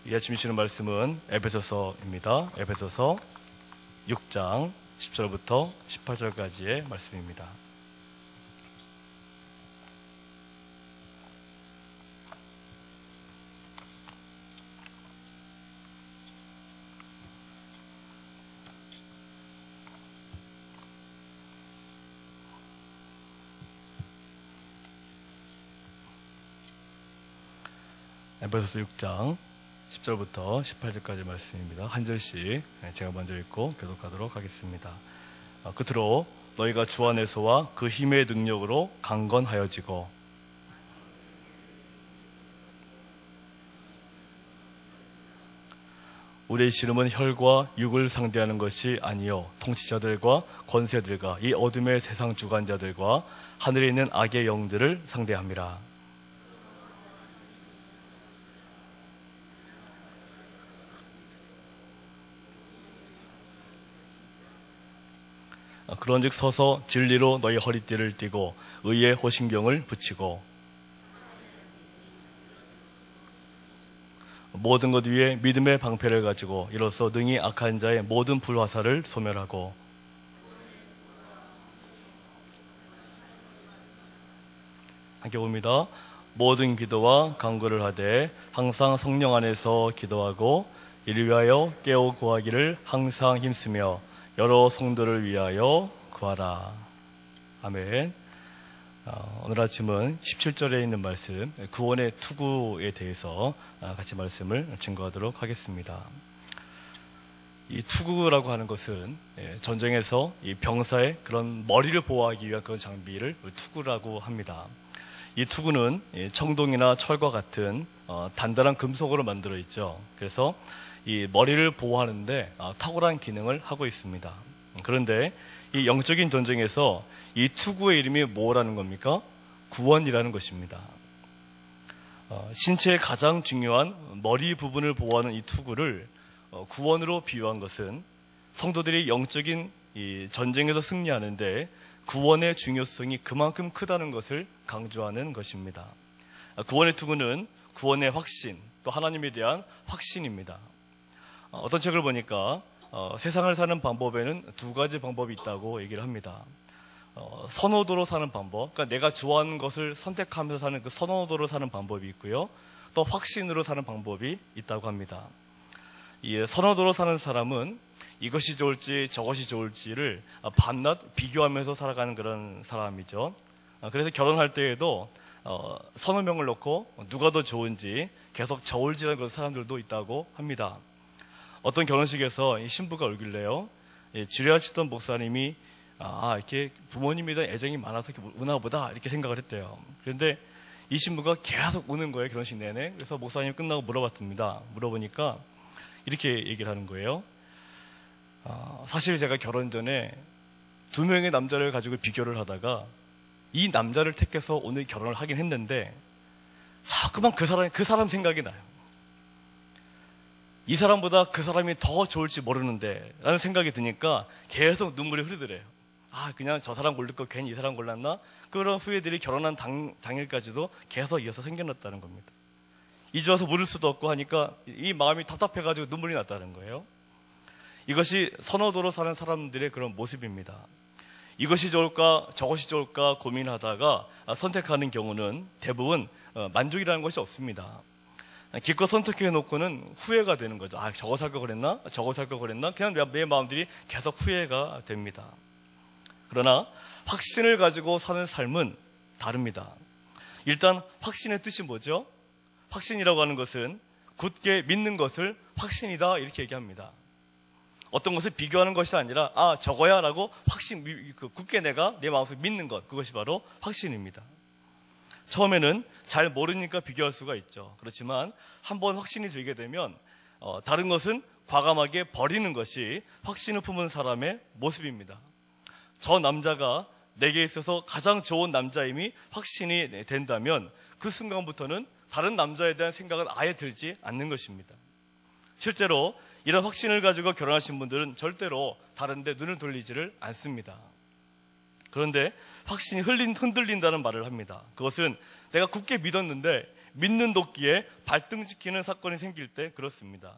이 아침 주시는 말씀은 에베소서입니다. 에베소서 6장 10절부터 18절까지의 말씀입니다. 에베소서 6장 10절부터 18절까지 말씀입니다. 한 절씩 제가 먼저 읽고 교독하도록 하겠습니다. 끝으로 너희가 주 안에서와 그 힘의 능력으로 강건하여지고 우리의 씨름은 혈과 육을 상대하는 것이 아니요 통치자들과 권세들과 이 어둠의 세상 주관자들과 하늘에 있는 악의 영들을 상대함이라. 그런즉 서서 진리로 너희 허리띠를 띠고 의의 호신경을 붙이고 모든 것 위에 믿음의 방패를 가지고 이로써 능히 악한 자의 모든 불화살을 소멸하고 함께 봅니다. 모든 기도와 간구를 하되 항상 성령 안에서 기도하고 이를 위하여 깨어 구하기를 항상 힘쓰며 여러 성도를 위하여 구하라. 아멘. 오늘 아침은 17절에 있는 말씀, 구원의 투구에 대해서 같이 말씀을 증거하도록 하겠습니다. 이 투구라고 하는 것은 전쟁에서 이 병사의 그런 머리를 보호하기 위한 그런 장비를 투구라고 합니다. 이 투구는 청동이나 철과 같은 단단한 금속으로 만들어 있죠. 그래서 이 머리를 보호하는데 탁월한 기능을 하고 있습니다. 그런데 이 영적인 전쟁에서 이 투구의 이름이 뭐라는 겁니까? 구원이라는 것입니다. 신체의 가장 중요한 머리 부분을 보호하는 이 투구를 구원으로 비유한 것은 성도들이 영적인 이 전쟁에서 승리하는데 구원의 중요성이 그만큼 크다는 것을 강조하는 것입니다. 구원의 투구는 구원의 확신, 또 하나님에 대한 확신입니다. 어떤 책을 보니까 세상을 사는 방법에는 두 가지 방법이 있다고 얘기를 합니다. 선호도로 사는 방법, 그러니까 내가 좋아하는 것을 선택하면서 사는 그 선호도로 사는 방법이 있고요. 또 확신으로 사는 방법이 있다고 합니다. 이 선호도로 사는 사람은 이것이 좋을지 저것이 좋을지를 밤낮 비교하면서 살아가는 그런 사람이죠. 그래서 결혼할 때에도 선호명을 놓고 누가 더 좋은지 계속 저울질하는 그런 사람들도 있다고 합니다. 어떤 결혼식에서 이 신부가 울길래요. 주례하시던 목사님이 이렇게 부모님에 대한 애정이 많아서 이렇게 우나 보다 이렇게 생각을 했대요. 그런데 이 신부가 계속 우는 거예요, 결혼식 내내. 그래서 목사님 끝나고 물어보니까 이렇게 얘기를 하는 거예요. 사실 제가 결혼 전에 두 명의 남자를 가지고 비교를 하다가 이 남자를 택해서 오늘 결혼을 하긴 했는데 자꾸만 그 사람 생각이 나요. 이 사람보다 그 사람이 더 좋을지 모르는데 라는 생각이 드니까 계속 눈물이 흐르더래요. 그냥 저 사람 고를 거 괜히 이 사람 골랐나? 그런 후회들이 결혼한 당일까지도 계속 이어서 생겨났다는 겁니다. 이제 와서 물을 수도 없고 하니까 이 마음이 답답해가지고 눈물이 났다는 거예요. 이것이 선호도로 사는 사람들의 그런 모습입니다. 이것이 좋을까 저것이 좋을까 고민하다가 선택하는 경우는 대부분 만족이라는 것이 없습니다. 기껏 선택해놓고는 후회가 되는 거죠. 저거 살 거 그랬나? 저거 살 거 그랬나? 그냥 내 마음들이 계속 후회가 됩니다. 그러나 확신을 가지고 사는 삶은 다릅니다. 일단 확신의 뜻이 뭐죠? 확신이라고 하는 것은 굳게 믿는 것을 확신이다 이렇게 얘기합니다. 어떤 것을 비교하는 것이 아니라 저거야 라고 굳게 내가 내 마음속에 믿는 것, 그것이 바로 확신입니다. 처음에는 잘 모르니까 비교할 수가 있죠. 그렇지만 한번 확신이 들게 되면 다른 것은 과감하게 버리는 것이 확신을 품은 사람의 모습입니다. 저 남자가 내게 있어서 가장 좋은 남자임이 확신이 된다면 그 순간부터는 다른 남자에 대한 생각은 아예 들지 않는 것입니다. 실제로 이런 확신을 가지고 결혼하신 분들은 절대로 다른 데 눈을 돌리지를 않습니다. 그런데 확신이 흔들린다는 말을 합니다. 그것은 내가 굳게 믿었는데 믿는 도끼에 발등 찍히는 사건이 생길 때 그렇습니다.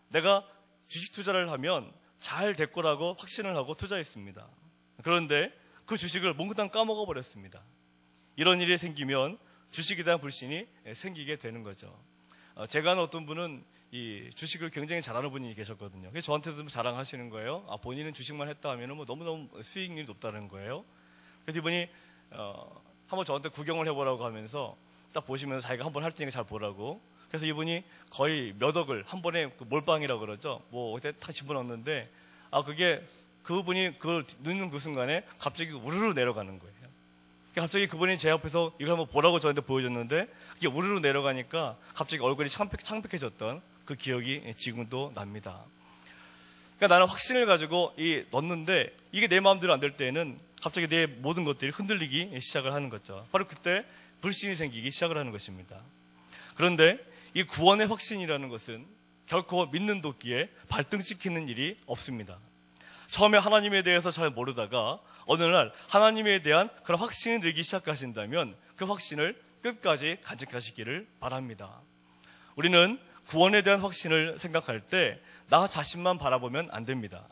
내가 주식 투자를 하면 잘 될 거라고 확신을 하고 투자했습니다. 그런데 그 주식을 몽땅 까먹어 버렸습니다. 이런 일이 생기면 주식에 대한 불신이 생기게 되는 거죠. 제가 아는 어떤 분은 이 주식을 굉장히 잘하는 분이 계셨거든요. 그래서 저한테도 자랑하시는 거예요. 본인은 주식만 했다 하면 뭐 너무너무 수익률이 높다는 거예요. 그래서 이분이 한번 저한테 구경을 해보라고 하면서 딱 보시면서 자기가 한번 할 테니까 잘 보라고. 그래서 이분이 거의 몇 억을 한 번에 몰빵이라고 그러죠. 뭐 그때 딱 집어넣었는데 그분이 그걸 넣는 그 순간에 갑자기 우르르 내려가는 거예요. 갑자기 그분이 제 앞에서 이걸 한번 보라고 저한테 보여줬는데 그게 우르르 내려가니까 갑자기 얼굴이 창백해졌던 그 기억이 지금도 납니다. 그러니까 나는 확신을 가지고 넣었는데 이게 내 마음대로 안 될 때에는 갑자기 내 모든 것들이 흔들리기 시작을 하는 거죠. 바로 그때 불신이 생기기 시작을 하는 것입니다. 그런데 이 구원의 확신이라는 것은 결코 믿는 도끼에 발등 찍히는 일이 없습니다. 처음에 하나님에 대해서 잘 모르다가 어느 날 하나님에 대한 그런 확신이 들기 시작하신다면 그 확신을 끝까지 간직하시기를 바랍니다. 우리는 구원에 대한 확신을 생각할 때 나 자신만 바라보면 안 됩니다.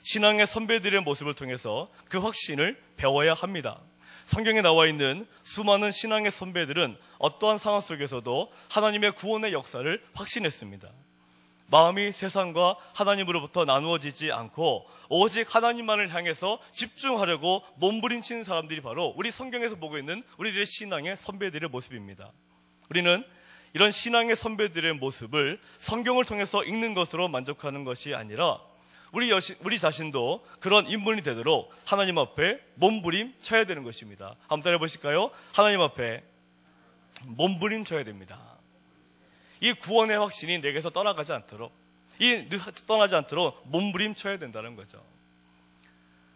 신앙의 선배들의 모습을 통해서 그 확신을 배워야 합니다. 성경에 나와 있는 수많은 신앙의 선배들은 어떠한 상황 속에서도 하나님의 구원의 역사를 확신했습니다. 마음이 세상과 하나님으로부터 나누어지지 않고 오직 하나님만을 향해서 집중하려고 몸부림치는 사람들이 바로 우리 성경에서 보고 있는 우리들의 신앙의 선배들의 모습입니다. 우리는 이런 신앙의 선배들의 모습을 성경을 통해서 읽는 것으로 만족하는 것이 아니라 우리 자신도 그런 인물이 되도록 하나님 앞에 몸부림쳐야 되는 것입니다. 한번 따라해 보실까요? 하나님 앞에 몸부림쳐야 됩니다. 이 구원의 확신이 내게서 떠나지 않도록 몸부림쳐야 된다는 거죠.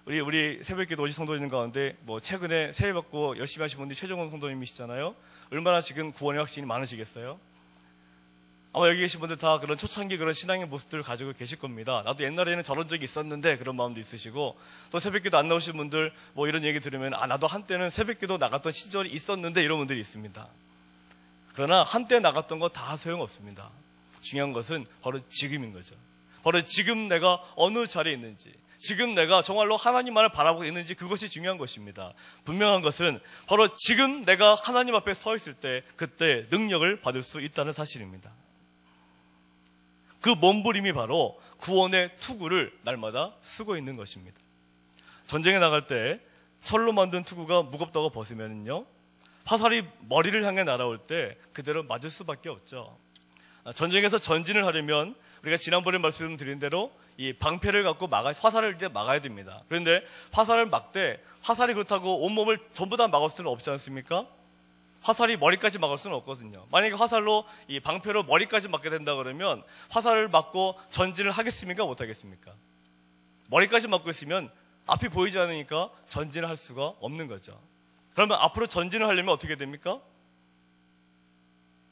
우리 새벽기도 오직 성도님 가운데 최근에 새해 받고 열심히 하신 분들이 최종원 성도님이시잖아요. 얼마나 지금 구원의 확신이 많으시겠어요? 아마 여기 계신 분들 다 그런 초창기 그런 신앙의 모습들을 가지고 계실 겁니다. 나도 옛날에는 저런 적이 있었는데 그런 마음도 있으시고, 또 새벽기도 안 나오신 분들 이런 얘기 들으면 나도 한때는 새벽기도 나갔던 시절이 있었는데 이런 분들이 있습니다. 그러나 한때 나갔던 거 다 소용없습니다. 중요한 것은 바로 지금인 거죠. 바로 지금 내가 어느 자리에 있는지, 지금 내가 정말로 하나님만을 바라보고 있는지, 그것이 중요한 것입니다. 분명한 것은 바로 지금 내가 하나님 앞에 서 있을 때 그때 능력을 받을 수 있다는 사실입니다. 그 몸부림이 바로 구원의 투구를 날마다 쓰고 있는 것입니다. 전쟁에 나갈 때 철로 만든 투구가 무겁다고 벗으면요, 화살이 머리를 향해 날아올 때 그대로 맞을 수밖에 없죠. 전쟁에서 전진을 하려면 우리가 지난번에 말씀드린 대로 이 방패를 갖고 화살을 이제 막아야 됩니다. 그런데 화살을 막되 화살이 그렇다고 온몸을 전부 다 막을 수는 없지 않습니까? 화살이 머리까지 막을 수는 없거든요. 만약에 화살로 이 방패로 머리까지 맞게 된다 그러면 화살을 맞고 전진을 하겠습니까? 못 하겠습니까? 머리까지 맞고 있으면 앞이 보이지 않으니까 전진을 할 수가 없는 거죠. 그러면 앞으로 전진을 하려면 어떻게 됩니까?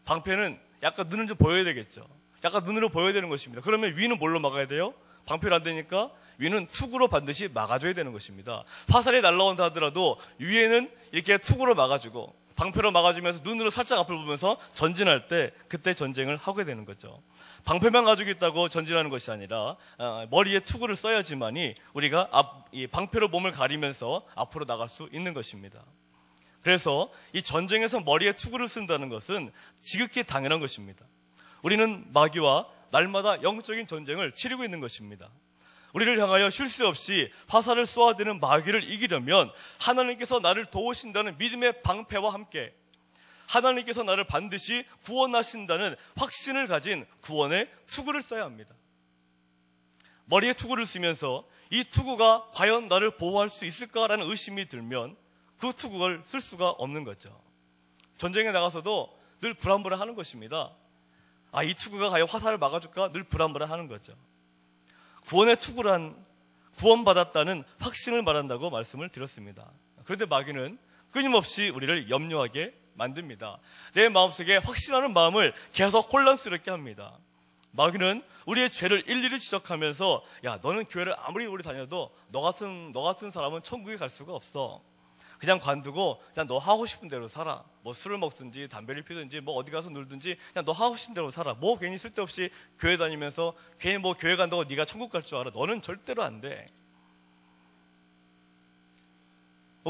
방패는 약간 눈을 좀 보여야 되겠죠. 약간 눈으로 보여야 되는 것입니다. 그러면 위는 뭘로 막아야 돼요? 방패로 안 되니까 위는 투구로 반드시 막아줘야 되는 것입니다. 화살이 날라온다 하더라도 위에는 이렇게 투구로 막아주고 방패로 막아주면서 눈으로 살짝 앞을 보면서 전진할 때 그때 전쟁을 하게 되는 거죠. 방패만 가지고 있다고 전진하는 것이 아니라 머리에 투구를 써야지만이 우리가 이 방패로 몸을 가리면서 앞으로 나갈 수 있는 것입니다. 그래서 이 전쟁에서 머리에 투구를 쓴다는 것은 지극히 당연한 것입니다. 우리는 마귀와 날마다 영적인 전쟁을 치르고 있는 것입니다. 우리를 향하여 쉴 새 없이 화살을 쏘아대는 마귀를 이기려면 하나님께서 나를 도우신다는 믿음의 방패와 함께 하나님께서 나를 반드시 구원하신다는 확신을 가진 구원의 투구를 써야 합니다. 머리에 투구를 쓰면서 이 투구가 과연 나를 보호할 수 있을까라는 의심이 들면 그 투구를 쓸 수가 없는 거죠. 전쟁에 나가서도 늘 불안불안하는 것입니다. 이 투구가 과연 화살을 막아줄까? 늘 불안불안하는 거죠. 구원의 투구란 구원받았다는 확신을 말한다고 말씀을 드렸습니다. 그런데 마귀는 끊임없이 우리를 염려하게 만듭니다. 내 마음속에 확신하는 마음을 계속 혼란스럽게 합니다. 마귀는 우리의 죄를 일일이 지적하면서 너는 교회를 아무리 오래 다녀도 너 같은 사람은 천국에 갈 수가 없어. 그냥 관두고 그냥 너 하고 싶은 대로 살아. 뭐 술을 먹든지 담배를 피든지 뭐 어디 가서 놀든지 그냥 너 하고 싶은 대로 살아. 뭐 괜히 쓸데없이 교회 다니면서 괜히 뭐 교회 간다고 네가 천국 갈 줄 알아. 너는 절대로 안 돼.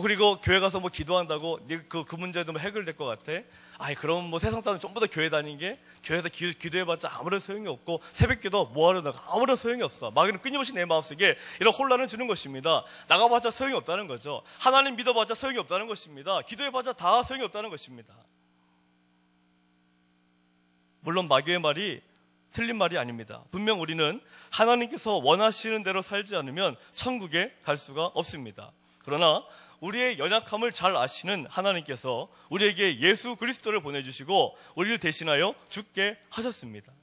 그리고 교회 가서 뭐 기도한다고 그 문제도 뭐 해결될 것 같아? 아이, 그럼 뭐 세상 사람 전부 다 교회 다니는 게 교회에서 기도해봤자 아무런 소용이 없고 새벽기도 뭐하러 나가 아무런 소용이 없어. 마귀는 끊임없이 내 마음속에 이런 혼란을 주는 것입니다. 나가봤자 소용이 없다는 거죠. 하나님 믿어봤자 소용이 없다는 것입니다. 기도해봤자 다 소용이 없다는 것입니다. 물론 마귀의 말이 틀린 말이 아닙니다. 분명 우리는 하나님께서 원하시는 대로 살지 않으면 천국에 갈 수가 없습니다. 그러나 우리의 연약함을 잘 아시는 하나님께서 우리에게 예수 그리스도를 보내주시고 우리를 대신하여 죽게 하셨습니다.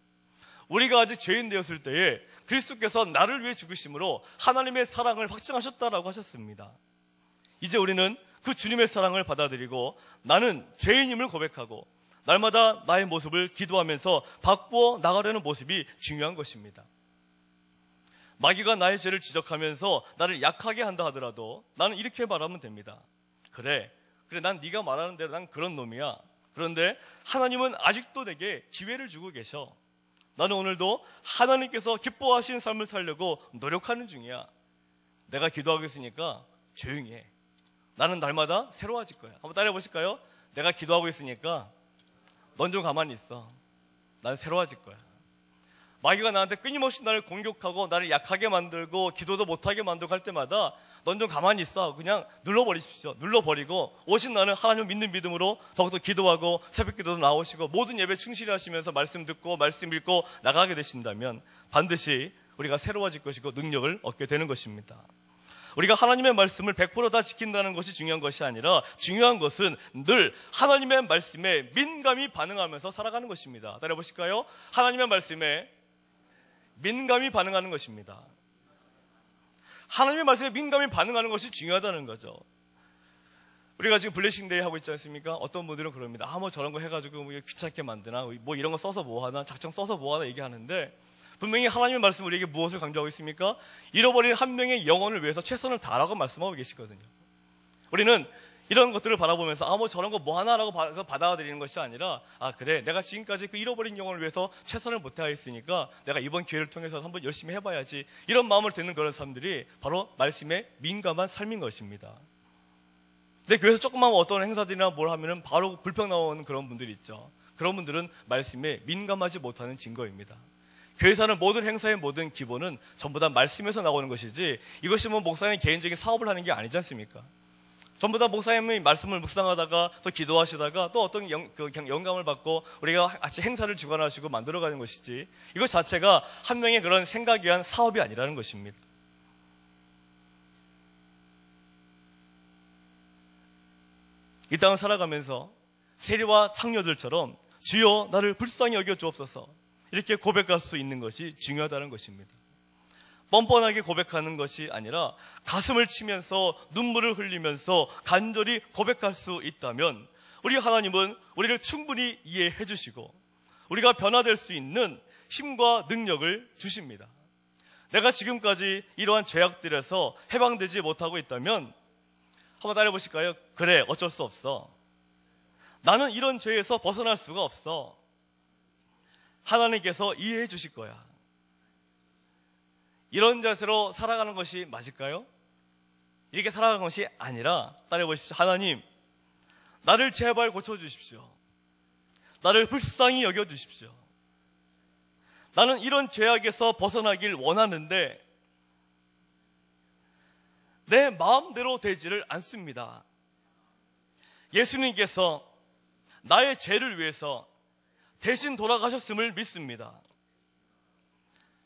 우리가 아직 죄인 되었을 때에 그리스도께서 나를 위해 죽으심으로 하나님의 사랑을 확증하셨다라고 하셨습니다. 이제 우리는 그 주님의 사랑을 받아들이고 나는 죄인임을 고백하고 날마다 나의 모습을 기도하면서 바꾸어 나가려는 모습이 중요한 것입니다. 마귀가 나의 죄를 지적하면서 나를 약하게 한다 하더라도 나는 이렇게 말하면 됩니다. 그래 난 네가 말하는 대로 난 그런 놈이야. 그런데 하나님은 아직도 내게 기회를 주고 계셔. 나는 오늘도 하나님께서 기뻐하시는 삶을 살려고 노력하는 중이야. 내가 기도하고 있으니까 조용히 해. 나는 날마다 새로워질 거야. 한번 따라해 보실까요? 내가 기도하고 있으니까 넌 좀 가만히 있어. 난 새로워질 거야. 마귀가 나한테 끊임없이 나를 공격하고 나를 약하게 만들고 기도도 못하게 만들고 할 때마다 넌 좀 가만히 있어. 그냥 눌러버리십시오. 눌러버리고 오신 나는 하나님을 믿는 믿음으로 더욱더 기도하고 새벽기도도 나오시고 모든 예배 충실히 하시면서 말씀 듣고 말씀 읽고 나가게 되신다면 반드시 우리가 새로워질 것이고 능력을 얻게 되는 것입니다. 우리가 하나님의 말씀을 100% 다 지킨다는 것이 중요한 것이 아니라 중요한 것은 늘 하나님의 말씀에 민감히 반응하면서 살아가는 것입니다. 따라해 보실까요? 하나님의 말씀에 민감히 반응하는 것입니다. 하나님의 말씀에 민감히 반응하는 것이 중요하다는 거죠. 우리가 지금 블레싱데이 하고 있지 않습니까? 어떤 분들은 그럽니다. 뭐 저런 거 해가지고 뭐 귀찮게 만드나, 뭐 이런 거 써서 뭐 하나, 작정 써서 뭐 하나 얘기하는데 분명히 하나님의 말씀 우리에게 무엇을 강조하고 있습니까? 잃어버린 한 명의 영혼을 위해서 최선을 다하라고 말씀하고 계시거든요. 우리는 이런 것들을 바라보면서 뭐 저런 거 뭐 하나라고 받아들이는 것이 아니라 그래 내가 지금까지 그 잃어버린 영혼을 위해서 최선을 못하였으니까 내가 이번 기회를 통해서 한번 열심히 해봐야지, 이런 마음을 듣는 그런 사람들이 바로 말씀에 민감한 삶인 것입니다. 근데 교회에서 조금만 어떤 행사들이나 뭘 하면은 바로 불평 나오는 그런 분들이 있죠. 그런 분들은 말씀에 민감하지 못하는 증거입니다. 교회에서 하는 모든 행사의 모든 기본은 전부 다 말씀에서 나오는 것이지 이것이 뭐 목사님 개인적인 사업을 하는 게 아니지 않습니까? 전부 다 목사님의 말씀을 묵상하다가 또 기도하시다가 또 어떤 영감을 받고 우리가 같이 행사를 주관하시고 만들어가는 것이지 이것 자체가 한 명의 그런 생각 위한 사업이 아니라는 것입니다. 이 땅을 살아가면서 세리와 창녀들처럼 주여 나를 불쌍히 여겨 주옵소서 이렇게 고백할 수 있는 것이 중요하다는 것입니다. 뻔뻔하게 고백하는 것이 아니라 가슴을 치면서 눈물을 흘리면서 간절히 고백할 수 있다면 우리 하나님은 우리를 충분히 이해해 주시고 우리가 변화될 수 있는 힘과 능력을 주십니다. 내가 지금까지 이러한 죄악들에서 해방되지 못하고 있다면 한번 따라해 보실까요? 그래, 어쩔 수 없어. 나는 이런 죄에서 벗어날 수가 없어. 하나님께서 이해해 주실 거야. 이런 자세로 살아가는 것이 맞을까요? 이렇게 살아가는 것이 아니라 따라해 보십시오. 하나님, 나를 제발 고쳐주십시오. 나를 불쌍히 여겨주십시오. 나는 이런 죄악에서 벗어나길 원하는데 내 마음대로 되지를 않습니다. 예수님께서 나의 죄를 위해서 대신 돌아가셨음을 믿습니다.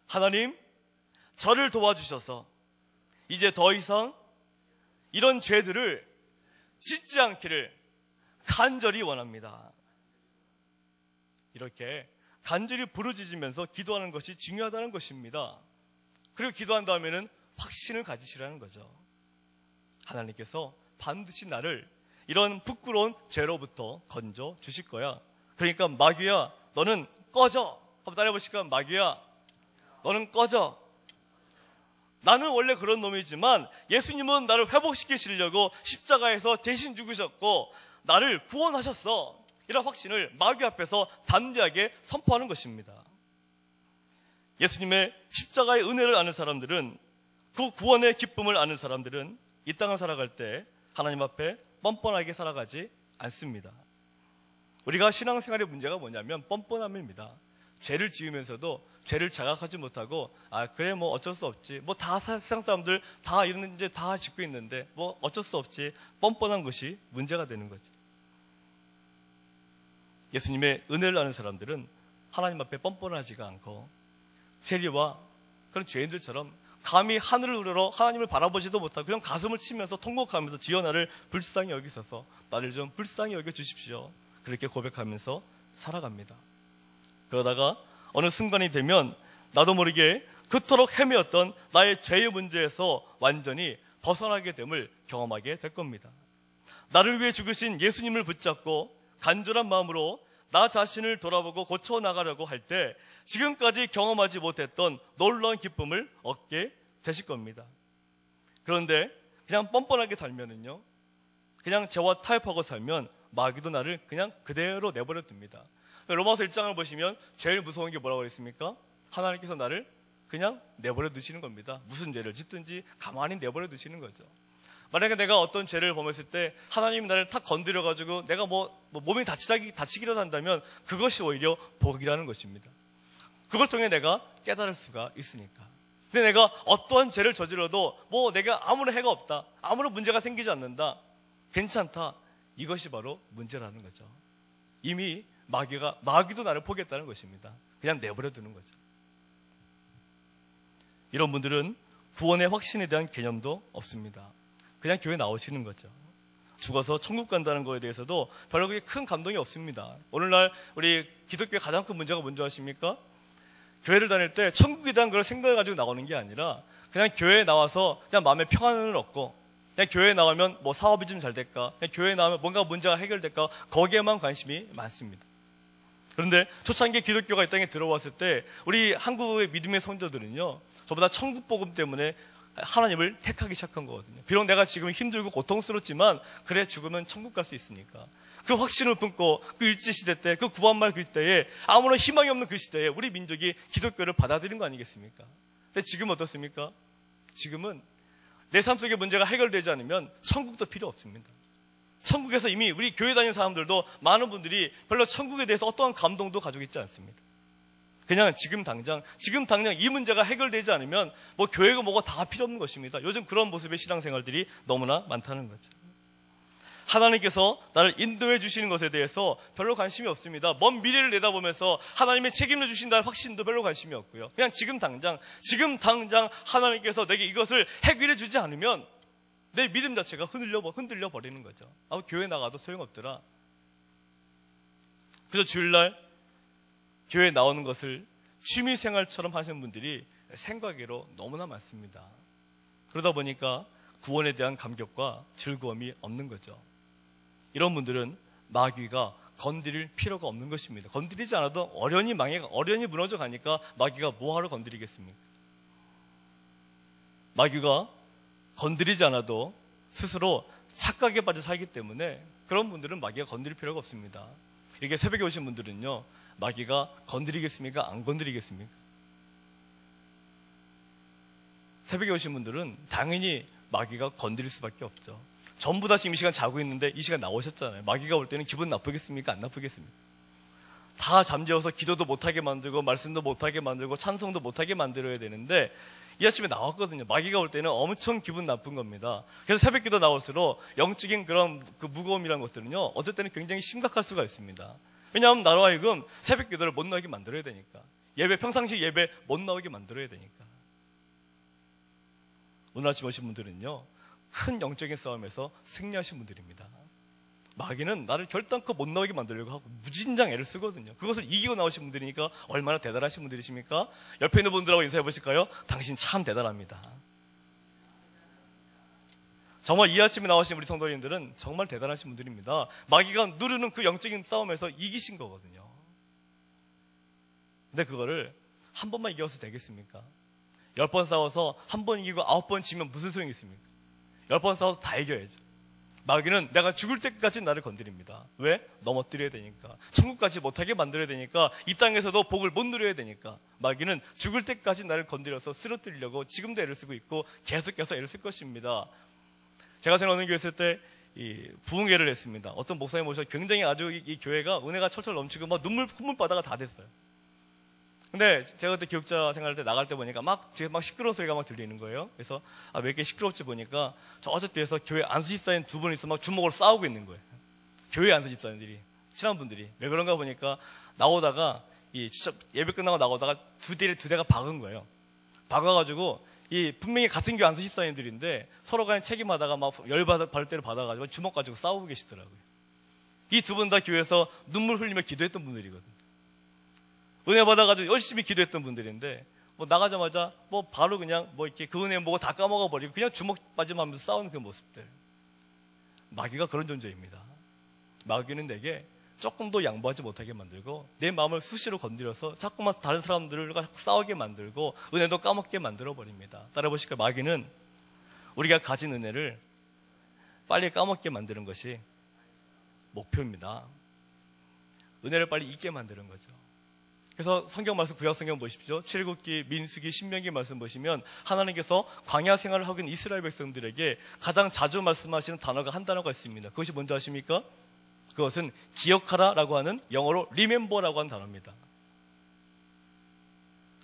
하나님, 저를 도와주셔서 이제 더 이상 이런 죄들을 짓지 않기를 간절히 원합니다. 이렇게 간절히 부르짖으면서 기도하는 것이 중요하다는 것입니다. 그리고 기도한 다음에는 확신을 가지시라는 거죠. 하나님께서 반드시 나를 이런 부끄러운 죄로부터 건져 주실 거야. 그러니까 마귀야, 너는 꺼져. 한번 따라해 보실까요? 마귀야, 너는 꺼져. 나는 원래 그런 놈이지만 예수님은 나를 회복시키시려고 십자가에서 대신 죽으셨고 나를 구원하셨어. 이런 확신을 마귀 앞에서 담대하게 선포하는 것입니다. 예수님의 십자가의 은혜를 아는 사람들은, 그 구원의 기쁨을 아는 사람들은 이 땅을 살아갈 때 하나님 앞에 뻔뻔하게 살아가지 않습니다. 우리가 신앙생활의 문제가 뭐냐면 뻔뻔함입니다. 죄를 지으면서도 죄를 자각하지 못하고 그래 뭐 어쩔 수 없지, 뭐 다 세상 사람들 다 이런 이제 다 짓고 있는데 뭐 어쩔 수 없지, 뻔뻔한 것이 문제가 되는 거지. 예수님의 은혜를 아는 사람들은 하나님 앞에 뻔뻔하지가 않고 세리와 그런 죄인들처럼 감히 하늘을 우러러 하나님을 바라보지도 못하고 그냥 가슴을 치면서 통곡하면서 주여 나를 불쌍히 여기소서, 나를 좀 불쌍히 여겨주십시오, 그렇게 고백하면서 살아갑니다. 그러다가 어느 순간이 되면 나도 모르게 그토록 헤매었던 나의 죄의 문제에서 완전히 벗어나게 됨을 경험하게 될 겁니다. 나를 위해 죽으신 예수님을 붙잡고 간절한 마음으로 나 자신을 돌아보고 고쳐나가려고 할 때 지금까지 경험하지 못했던 놀라운 기쁨을 얻게 되실 겁니다. 그런데 그냥 뻔뻔하게 살면은요, 그냥 죄와 타협하고 살면 마귀도 나를 그냥 그대로 내버려 둡니다. 로마서 1장을 보시면 제일 무서운 게 뭐라고 그랬습니까? 하나님께서 나를 그냥 내버려 두시는 겁니다. 무슨 죄를 짓든지 가만히 내버려 두시는 거죠. 만약에 내가 어떤 죄를 범했을 때 하나님이 나를 탁 건드려가지고 내가 몸이 다치기라도 한다면 그것이 오히려 복이라는 것입니다. 그걸 통해 내가 깨달을 수가 있으니까. 근데 내가 어떠한 죄를 저질러도 내가 아무런 해가 없다, 아무런 문제가 생기지 않는다, 괜찮다, 이것이 바로 문제라는 거죠. 이미 마귀도 나를 포기했다는 것입니다. 그냥 내버려 두는 거죠. 이런 분들은 구원의 확신에 대한 개념도 없습니다. 그냥 교회 나오시는 거죠. 죽어서 천국 간다는 거에 대해서도 별로 그렇게 큰 감동이 없습니다. 오늘날 우리 기독교의 가장 큰 문제가 뭔지 아십니까? 교회를 다닐 때 천국에 대한 걸 생각해가지고 나오는 게 아니라 그냥 교회에 나와서 그냥 마음의 평안을 얻고, 그냥 교회에 나오면 사업이 좀 잘 될까, 그냥 교회에 나오면 뭔가 문제가 해결될까, 거기에만 관심이 많습니다. 그런데 초창기 기독교가 이 땅에 들어왔을 때 우리 한국의 믿음의 성도들은요, 저보다 천국 복음 때문에 하나님을 택하기 시작한 거거든요. 비록 내가 지금 힘들고 고통스럽지만 그래, 죽으면 천국 갈 수 있으니까. 그 확신을 품고 그 일제시대 때, 그 구한말 그 때에, 아무런 희망이 없는 그 시대에 우리 민족이 기독교를 받아들인 거 아니겠습니까? 근데 지금 어떻습니까? 지금은 내 삶 속의 문제가 해결되지 않으면 천국도 필요 없습니다. 천국에서 이미 우리 교회 다니는 사람들도 많은 분들이 별로 천국에 대해서 어떠한 감동도 가지고 있지 않습니다. 그냥 지금 당장 이 문제가 해결되지 않으면 교회가 뭐가 다 필요 없는 것입니다. 요즘 그런 모습의 신앙생활들이 너무나 많다는 거죠. 하나님께서 나를 인도해 주시는 것에 대해서 별로 관심이 없습니다. 먼 미래를 내다보면서 하나님의 책임을 주신다는 확신도 별로 관심이 없고요. 그냥 지금 당장 하나님께서 내게 이것을 해결해 주지 않으면 내 믿음 자체가 흔들려 버리는 거죠. 교회 나가도 소용없더라. 그래서 주일날 교회에 나오는 것을 취미생활처럼 하시는 분들이 생각외로 너무나 많습니다. 그러다 보니까 구원에 대한 감격과 즐거움이 없는 거죠. 이런 분들은 마귀가 건드릴 필요가 없는 것입니다. 건드리지 않아도 어련히 무너져 가니까 마귀가 뭐하러 건드리겠습니까? 마귀가 건드리지 않아도 스스로 착각에 빠져 살기 때문에 그런 분들은 마귀가 건드릴 필요가 없습니다. 이렇게 새벽에 오신 분들은요, 마귀가 건드리겠습니까? 안 건드리겠습니까? 새벽에 오신 분들은 당연히 마귀가 건드릴 수밖에 없죠. 전부 다 지금 이 시간 자고 있는데 이 시간 나오셨잖아요. 마귀가 올 때는 기분 나쁘겠습니까? 안 나쁘겠습니까? 다 잠재워서 기도도 못하게 만들고 말씀도 못하게 만들고 찬송도 못하게 만들어야 되는데 이 아침에 나왔거든요. 마귀가 올 때는 엄청 기분 나쁜 겁니다. 그래서 새벽 기도 나올수록 영적인 그런 그 무거움이라는 것들은요, 어떨 때는 굉장히 심각할 수가 있습니다. 왜냐하면 나로 하여금 새벽 기도를 못 나오게 만들어야 되니까. 평상시 예배 못 나오게 만들어야 되니까. 오늘 아침 오신 분들은요, 큰 영적인 싸움에서 승리하신 분들입니다. 마귀는 나를 결단코 못 나오게 만들려고 하고 무진장 애를 쓰거든요. 그것을 이기고 나오신 분들이니까 얼마나 대단하신 분들이십니까? 옆에 있는 분들하고 인사해 보실까요? 당신 참 대단합니다. 정말 이 아침에 나오신 우리 성도님들은 정말 대단하신 분들입니다. 마귀가 누르는 그 영적인 싸움에서 이기신 거거든요. 근데 그거를 한 번만 이겨서 되겠습니까? 10번 싸워서 한 번 이기고 9번 지면 무슨 소용이 있습니까? 10번 싸워서 다 이겨야죠. 마귀는 내가 죽을 때까지 나를 건드립니다. 왜? 넘어뜨려야 되니까. 천국까지 못하게 만들어야 되니까. 이 땅에서도 복을 못 누려야 되니까. 마귀는 죽을 때까지 나를 건드려서 쓰러뜨리려고 지금도 애를 쓰고 있고 계속해서 애를 쓸 것입니다. 제가 전에 어느 교회 있을 때 부흥회를 했습니다. 어떤 목사님 오셔서 굉장히 아주 이 교회가 은혜가 철철 넘치고 막 콧물바다가 다 됐어요. 근데 제가 그때 교육자 생활할 때 나갈 때 보니까 막 시끄러운 소리가 막 들리는 거예요. 그래서 왜 이렇게 시끄럽지 보니까 저 뒤에서 교회 안수집사님 두 분이서 막 주먹으로 싸우고 있는 거예요. 교회 안수집사님들이, 친한 분들이. 왜 그런가 보니까 나오다가 예배 끝나고 나오다가 두 대가 박은 거예요. 박아가지고 분명히 같은 교회 안수집사님들인데 서로 간에 책임하다가 막 열받을 때를 받아가지고 주먹 가지고 싸우고 계시더라고요. 이 두 분 다 교회에서 눈물 흘리며 기도했던 분들이거든요. 은혜 받아가지고 열심히 기도했던 분들인데, 나가자마자 바로 그냥 이렇게 그 은혜 보고 다 까먹어 버리고 그냥 주먹 빠짐하면서 싸우는 그 모습들. 마귀가 그런 존재입니다. 마귀는 내게 조금도 양보하지 못하게 만들고 내 마음을 수시로 건드려서 자꾸만 다른 사람들과 싸우게 만들고 은혜도 까먹게 만들어 버립니다. 따라 보실까요? 마귀는 우리가 가진 은혜를 빨리 까먹게 만드는 것이 목표입니다. 은혜를 빨리 잊게 만드는 거죠. 그래서 성경 말씀, 구약 성경 보십시오. 출애굽기, 민수기, 신명기 말씀 보시면 하나님께서 광야 생활을 하고 있는 이스라엘 백성들에게 가장 자주 말씀하시는 단어가 한 단어가 있습니다. 그것이 뭔지 아십니까? 그것은 기억하라라고 하는, 영어로 remember라고 하는 단어입니다.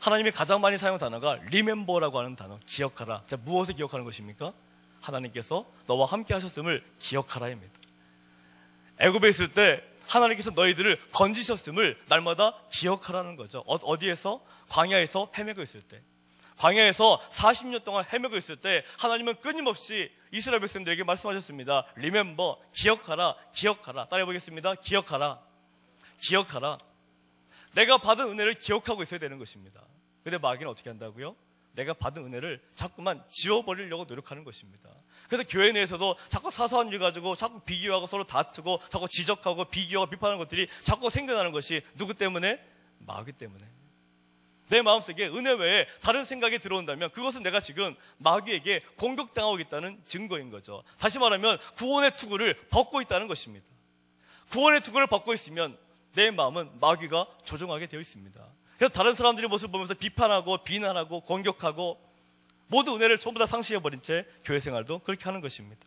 하나님이 가장 많이 사용한 단어가 remember라고 하는 단어, 기억하라. 자, 무엇을 기억하는 것입니까? 하나님께서 너와 함께 하셨음을 기억하라입니다. 애굽에 있을 때 하나님께서 너희들을 건지셨음을 날마다 기억하라는 거죠. 어디에서? 광야에서 헤매고 있을 때. 광야에서 40년 동안 헤매고 있을 때 하나님은 끊임없이 이스라엘 백성들에게 말씀하셨습니다. Remember, 기억하라, 기억하라. 따라해보겠습니다. 기억하라, 기억하라. 내가 받은 은혜를 기억하고 있어야 되는 것입니다. 근데 마귀는 어떻게 한다고요? 내가 받은 은혜를 자꾸만 지워버리려고 노력하는 것입니다. 그래서 교회 내에서도 자꾸 사소한 일 가지고 자꾸 비교하고 서로 다투고 자꾸 지적하고 비교하고 비판하는 것들이 자꾸 생겨나는 것이 누구 때문에? 마귀 때문에. 내 마음속에 은혜 외에 다른 생각이 들어온다면 그것은 내가 지금 마귀에게 공격당하고 있다는 증거인 거죠. 다시 말하면 구원의 투구를 벗고 있다는 것입니다. 구원의 투구를 벗고 있으면 내 마음은 마귀가 조종하게 되어 있습니다. 그래서 다른 사람들의 모습을 보면서 비판하고 비난하고 공격하고 모두 은혜를 전부 다 상실해버린 채 교회 생활도 그렇게 하는 것입니다.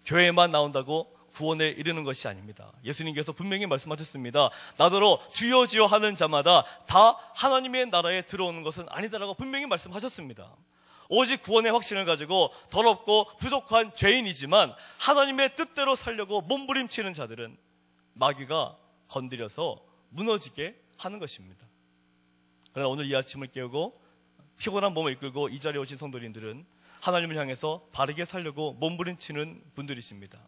교회에만 나온다고 구원에 이르는 것이 아닙니다. 예수님께서 분명히 말씀하셨습니다. 나더러 주여 주여 하는 자마다 다 하나님의 나라에 들어오는 것은 아니다라고 분명히 말씀하셨습니다. 오직 구원의 확신을 가지고 더럽고 부족한 죄인이지만 하나님의 뜻대로 살려고 몸부림치는 자들은 마귀가 건드려서 무너지게 하는 것입니다. 그러나 오늘 이 아침을 깨우고 피곤한 몸을 이끌고 이 자리에 오신 성도님들은 하나님을 향해서 바르게 살려고 몸부림치는 분들이십니다.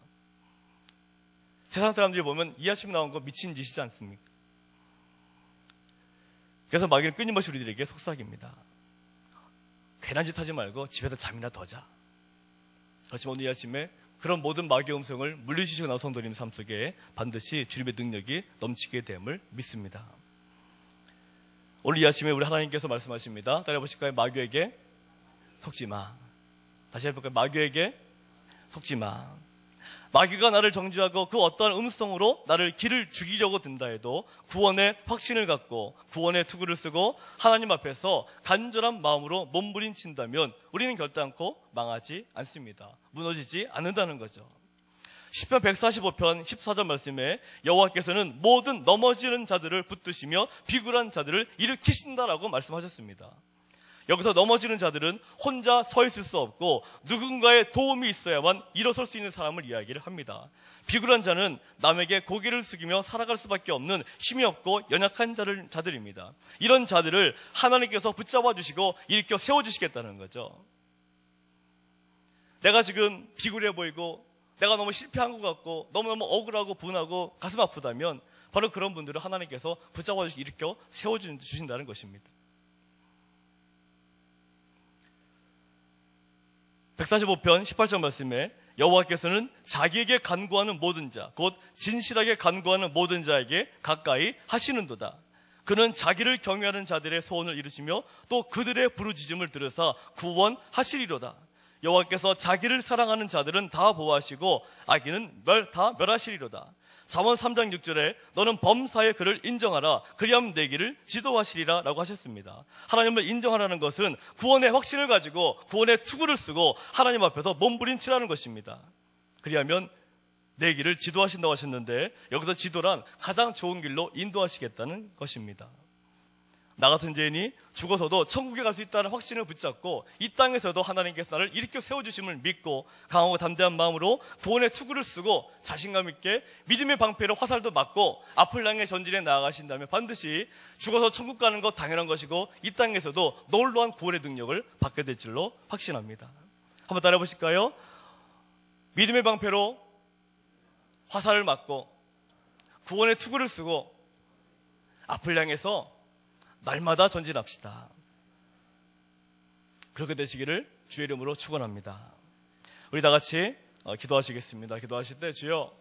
세상 사람들이 보면 이 아침에 나온 거 미친 짓이지 않습니까? 그래서 마귀는 끊임없이 우리들에게 속삭입니다. 괜한 짓 하지 말고 집에서 잠이나 더 자. 그렇지만 오늘 이 아침에 그런 모든 마귀의 음성을 물리치시고 나온 성도님 삶 속에 반드시 주님의 능력이 넘치게 됨을 믿습니다. 오늘 이 아침에 우리 하나님께서 말씀하십니다. 따라해보실까요? 마귀에게 속지 마. 다시 해볼까요? 마귀에게 속지 마. 마귀가 나를 정죄하고 그 어떠한 음성으로 나를 길을 죽이려고 든다 해도 구원의 확신을 갖고 구원의 투구를 쓰고 하나님 앞에서 간절한 마음으로 몸부림친다면 우리는 결단코 망하지 않습니다. 무너지지 않는다는 거죠. 시편 145편 14절 말씀에 여호와께서는 모든 넘어지는 자들을 붙드시며 비굴한 자들을 일으키신다라고 말씀하셨습니다. 여기서 넘어지는 자들은 혼자 서 있을 수 없고 누군가의 도움이 있어야만 일어설 수 있는 사람을 이야기를 합니다. 비굴한 자는 남에게 고개를 숙이며 살아갈 수밖에 없는 힘이 없고 연약한 자들입니다. 이런 자들을 하나님께서 붙잡아 주시고 일으켜 세워주시겠다는 거죠. 내가 지금 비굴해 보이고 내가 너무 실패한 것 같고 너무너무 억울하고 분하고 가슴 아프다면 바로 그런 분들을 하나님께서 붙잡아 주시고 일으켜 세워주신다는 것입니다. 145편 18절 말씀에 여호와께서는 자기에게 간구하는 모든 자, 곧 진실하게 간구하는 모든 자에게 가까이 하시는도다. 그는 자기를 경외하는 자들의 소원을 이루시며 또 그들의 부르짖음을 들으사 구원하시리로다. 여호와께서 자기를 사랑하는 자들은 다 보호하시고 악인은 다 멸하시리로다. 잠언 3장 6절에 너는 범사의 그를 인정하라. 그리하면 내 길을 지도하시리라 라고 하셨습니다. 하나님을 인정하라는 것은 구원의 확신을 가지고 구원의 투구를 쓰고 하나님 앞에서 몸부림치라는 것입니다. 그리하면 내 길을 지도하신다고 하셨는데 여기서 지도란 가장 좋은 길로 인도하시겠다는 것입니다. 나 같은 죄인이 죽어서도 천국에 갈 수 있다는 확신을 붙잡고 이 땅에서도 하나님께서 나를 일으켜 세워주심을 믿고 강하고 담대한 마음으로 구원의 투구를 쓰고 자신감 있게 믿음의 방패로 화살도 맞고 앞을 향해 전진해 나아가신다면 반드시 죽어서 천국 가는 것 당연한 것이고 이 땅에서도 놀라운 구원의 능력을 받게 될 줄로 확신합니다. 한번 따라해 보실까요? 믿음의 방패로 화살을 맞고 구원의 투구를 쓰고 앞을 향해서 날마다 전진합시다. 그렇게 되시기를 주의 이름으로 축원합니다. 우리 다 같이 기도하시겠습니다. 기도하실 때 주여,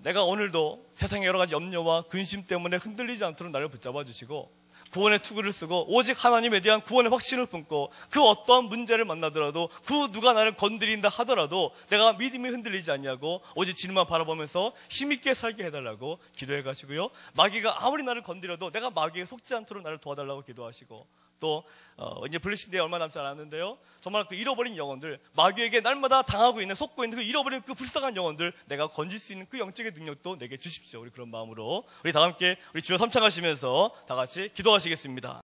내가 오늘도 세상의 여러 가지 염려와 근심 때문에 흔들리지 않도록 나를 붙잡아 주시고 구원의 투구를 쓰고 오직 하나님에 대한 구원의 확신을 품고 그 어떠한 문제를 만나더라도 그 누가 나를 건드린다 하더라도 내가 믿음이 흔들리지 않냐고 오직 주님만 바라보면서 힘있게 살게 해달라고 기도해 가시고요. 마귀가 아무리 나를 건드려도 내가 마귀에 속지 않도록 나를 도와달라고 기도하시고 또 이제 블레싱 데이 얼마 남지 않았는데요. 정말 그 잃어버린 영혼들, 마귀에게 날마다 당하고 있는, 속고 있는 그 잃어버린 그 불쌍한 영혼들 내가 건질 수 있는 그 영적인 능력도 내게 주십시오. 우리 그런 마음으로 우리 다 함께 우리 주여 삼창하시면서 다 같이 기도하시겠습니다.